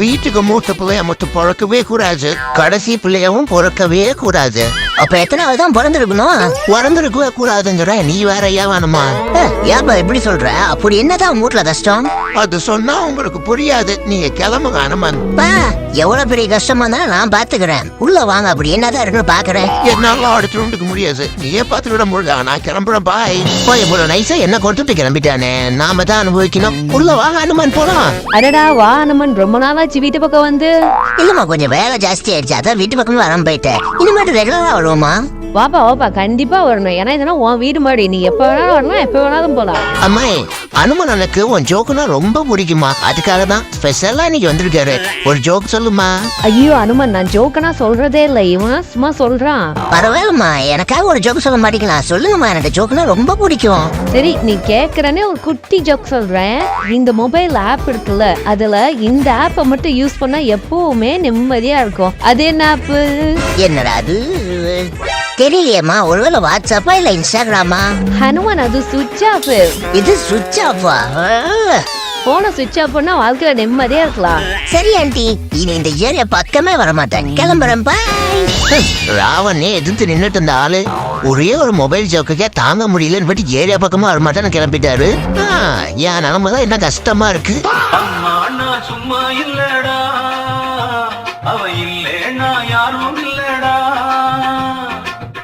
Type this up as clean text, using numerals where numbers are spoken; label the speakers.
Speaker 1: வீட்டுக்கு மூத்த பிள்ளைய மட்டும் பிறக்கவே கூடாது, கடைசி பிள்ளையவும் பிறக்கவே கூடாது.
Speaker 2: அப்ப எத்தனாவது தான் பிறந்திருக்கணும்?
Speaker 1: பிறந்திருக்கவே கூடாதுங்கிற நீ வேற ஏவானுமா?
Speaker 2: ஏன்பா எப்படி சொல்ற? அப்படி என்னதான் வீட்டுல கஷ்டம்?
Speaker 1: அது சொன்னா உங்களுக்கு புரியாது. நீங்க கிளம்புங்க அனுமன்.
Speaker 2: எவ்வளவு பெரிய கஷ்டமா தான் நான் பாத்துக்கிறேன். உள்ள வாங்க, அப்படி என்னதான் இருக்குன்னு பாக்குறேன்.
Speaker 1: என்னால அடுத்து ரூண்டுக்கு முடியாது, நீயே பாத்துக்கிட முடியல. நான் கிளம்புறேன், பாய். போய் இவ்வளவு நைஸா என்ன கொண்டுட்டு கிளம்பிட்டானே, நாம தான் அனுபவிக்கணும். உள்ள வாங்க அனுமன், போலாம்.
Speaker 3: அடடா வா அனுமன், ரொம்ப நாளாச்சு வீட்டு பக்கம் வந்து.
Speaker 2: இல்லம்மா, கொஞ்சம் வேலை ஜாஸ்தி ஆயிடுச்சு, அதான் வீட்டு பக்கம் வராம போயிட்டேன். இனிமேட்டு ரெகுலரா வருவோமா?
Speaker 3: வாப்பா வாப்பா, கண்டிப்பா வரணும். ஏன்னா இதெல்லாம் உன் வீடு மாதிரி, நீ எப்ப வேணாலும் வரலாம், எப்ப வேணாலும் போலாம்.
Speaker 1: அம்மாய், அனுமன் எனக்கு உன் ஜோக்குனா ரொம்ப பிடிக்குமா, அதுக்காக தான் ஸ்பெஷலா இன்னைக்கு வந்திருக்காரு. ஒரு ஜோக் சொல்லுமா.
Speaker 3: ஐயோ அனுமன், நான் ஜோக்கனா சொல்றதே இல்ல, இவன் சும்மா சொல்றான்.
Speaker 2: பரவாயில்லம்மா, எனக்காக ஒரு ஜோக்கு சொல்ல மாட்டீங்களா? சொல்லுங்கம்மா, எனக்கு ஜோக்குனா ரொம்ப பிடிக்கும்.
Speaker 3: சரி நீ கேக்குறனே ஒரு குட்டி ஜோக் சொல்றேன். இந்த மொபைல் ஆப் இருக்குல்ல, அதுல இந்த ஆப்பை மட்டும் யூஸ் பண்ணா எப்பவுமே நிம்மதியா இருக்கும். அது என்ன ஆப்?
Speaker 2: என்னடா அது? தெரியலையேம்மா, ஒருவேளை வாட்ஸ்அப்பா இல்ல இன்ஸ்டாகிராமா?
Speaker 3: ஹனுமன், அது சுவிட்ச் ஆஃப்.
Speaker 2: இது சுவிட்ச் ஆஃபா?
Speaker 3: போன சுவிட்ச் ஆஃப் பண்ணா வாழ்க்கையில நிம்மதியா இருக்கலாம்.
Speaker 2: சரி ஆண்டி, இனி இந்த ஏரியா பக்கமே வரமாட்டேன், கிளம்புறேன், பாய்.
Speaker 1: ராவணே எதிர்த்து நின்னுட்டு இருந்த ஆளு ஒரே ஒரு மொபைல் ஜோக்குக்கே தாங்க முடியலன்னு பற்றி ஏரியா பக்கமா வரமாட்டேன்னு கிளம்பிட்டாரு. என் நிலைமை தான் என்ன கஷ்டமா இருக்கு.
Speaker 4: அம்மா அண்ணா சும்மா இல்லடா.